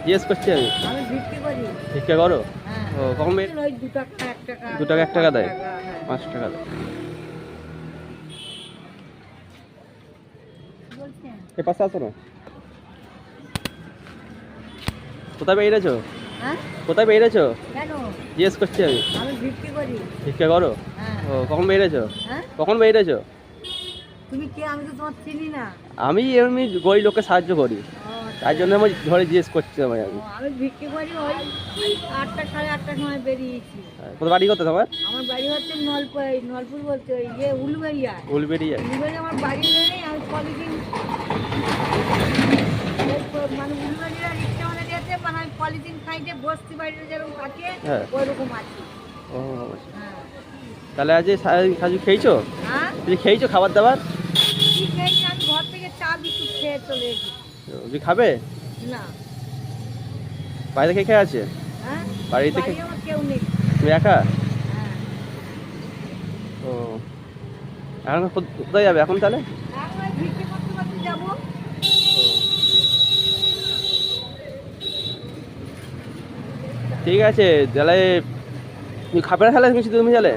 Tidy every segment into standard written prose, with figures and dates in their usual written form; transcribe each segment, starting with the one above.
জিজ্ঞেস করছি আমি। আমি বিক্রি করি। ভিক্ষা করো? হ্যাঁ। ও কখন ওই 2 টাকা 1 টাকা। 2 টাকা 1 টাকা দেয়? হ্যাঁ। 5 টাকা দেয়। বলছেন? এ পাশে আসো না। কোথায় বেরিয়েছো? হ্যাঁ? কোথায় বেরিয়েছো? কেন? জিজ্ঞেস করছি আমি। আমি বিক্রি করি। ভিক্ষা করো? হ্যাঁ। ও কখন বেরিয়েছো? হ্যাঁ? কখন বেরিয়েছো? তুমি কে? আমি তো তোমার চিনি না। আমি এমনি গরিব লোককে সাহায্য করি, ও, তাই জন্য আমি ধরে জিজ্ঞেস করছি তোমায় আমি। আমি বিক্রি করি ওই 8টা 8:30টার সময় বেরিয়েছি। কোথায় বাড়ি কোথায় তোমার? আমার বাড়ি হচ্ছে নলপুর বলতে ওই উলুবেড়িয়া। উলবেড়িয়া? উলুবেড়িয়া আমার বাড়ি নেই। আমি পলিথিন মানে উলুবেড়িয়া রিক্সা মানে দিয়েছে, মানে আমি পলিথিন খাইতে বস্তি বাড়িতে যেরকম থাকে হ্যাঁ। ওইরকম আছি। ও হ্যাঁ। তাহলে আজ সাজু খেয়েছো? হ্যাঁ? তুমি খেয়েছো খাবার দাবার? কি খেয়েছি? আমি ঘর থেকে চা বিস্কুট খেয়ে চলে এসেছি। তুমি খাবে? না। বাড়িতে কে কে আছে? হ্যাঁ? বাড়িতে বাড়ি আমার কেউ নেই। তুমি একা? হ্যাঁ। ও এখন কোথায় যাবে এখন তাহলে? এখন ওই বিক্রি করতে করতে যাবো। ঠিক আছে তাহলে তুমি খাবে না তাহলে কিছু তুমি তাহলে?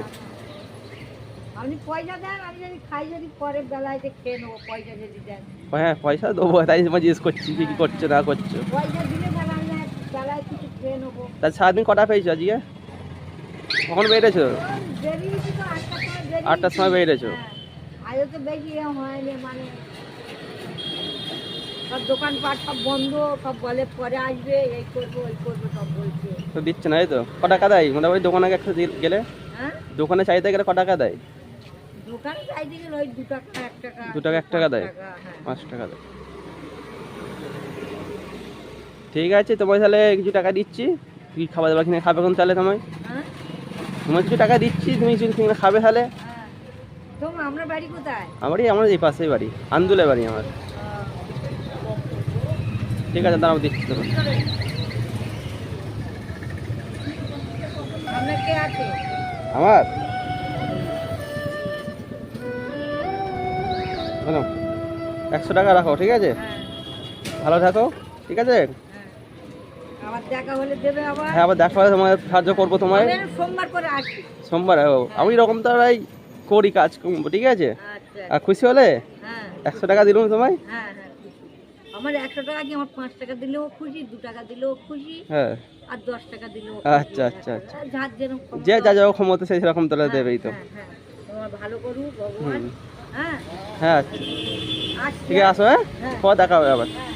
আপনি পয়সা দেন, আমি যদি খাই, যদি পরের বেলায় যে খেয়ে নেবো, পয়সা যদি দেন। হ্যাঁ পয়সা দেবো, তাই তোমায় জিজ্ঞেস করছি কি কি করছো না করছো। পয়সা দিলে তাহলে আমি বেলায় কিছু খেয়ে নেবো। তা সারাদিন কটা পেয়েছো আজকে? কখন বেরিয়েছো? বেরিয়েছি তো 8টার সময় বেরিয়েছি। 8টার সময় বেরিয়েছো? হ্যাঁ। আজও তো বেশি হয়নি, মানে সব দোকানপাট সব বন্ধ, সব বলে পরে আসবে, এই করবো ওই করবো সব বলছে। তো দিচ্ছে না এই তো? ক টাকা দেয় মোটামুটি দোকানে একটা গেলে? হ্যাঁ? দোকানে চাইতে গেলে ক টাকা দেয়? দোকানে চাইতে গেলে ওই 2 টাকা 1 টাকা। 2 টাকা 1 টাকা দেয়? হ্যাঁ। 5 টাকা দেয়। ঠিক আছে তোমায় তাহলে কিছু টাকা দিচ্ছি, কি খাবার দাবার কিনে খাবে কোন তাহলে তোমায়? হ্যাঁ? তোমায় কিছু টাকা দিচ্ছি, তুমি কিছু কিনে খাবে তাহলে? হ্যাঁ। আপনার বাড়ি কোথায়? আমার এই পাশেই বাড়ি, আন্দুলে বাড়ি আমার। ঠিক আছে দাঁড়াও দিচ্ছি তোমার। আপনার কে আছে? আমার শোনো 100 টাকা রাখো, ঠিক আছে? হ্যাঁ। ভালো থাকো, ঠিক আছে? হ্যাঁ। আবার দেখা হলে দেবে আবার। হ্যাঁ আবার দেখা হলে তোমায় সাহায্য করবো তোমায়। আমি সোমবার করে আসি। সোমবার? আমি এরকম তারাই করি কাজ, ঠিক আছে? আচ্ছা। আর খুশি হলে হ্যাঁ। 100 টাকা দিলাম তোমায়। হ্যাঁ হ্যাঁ আমার 100 টাকা কি, আমার 5 টাকা দিলেও খুশি, 2 টাকা দিলেও খুশি, হ্যাঁ আর 10 টাকা দিলেও আচ্ছা আচ্ছা আচ্ছা। যার যেরকম ক্ষমতা। যে যা যাও ক্ষমতা সেই সেরকম তাহলে দেবেই তো। হ্যাঁ হ্যাঁ তোমার ভালো করুক ভগবান। হুম। হ্যাঁ। হ্যাঁ আচ্ছা। ঠিক আছে আসো, হ্যাঁ হ্যাঁ। পরে দেখা হবে আবার। হ্যাঁ।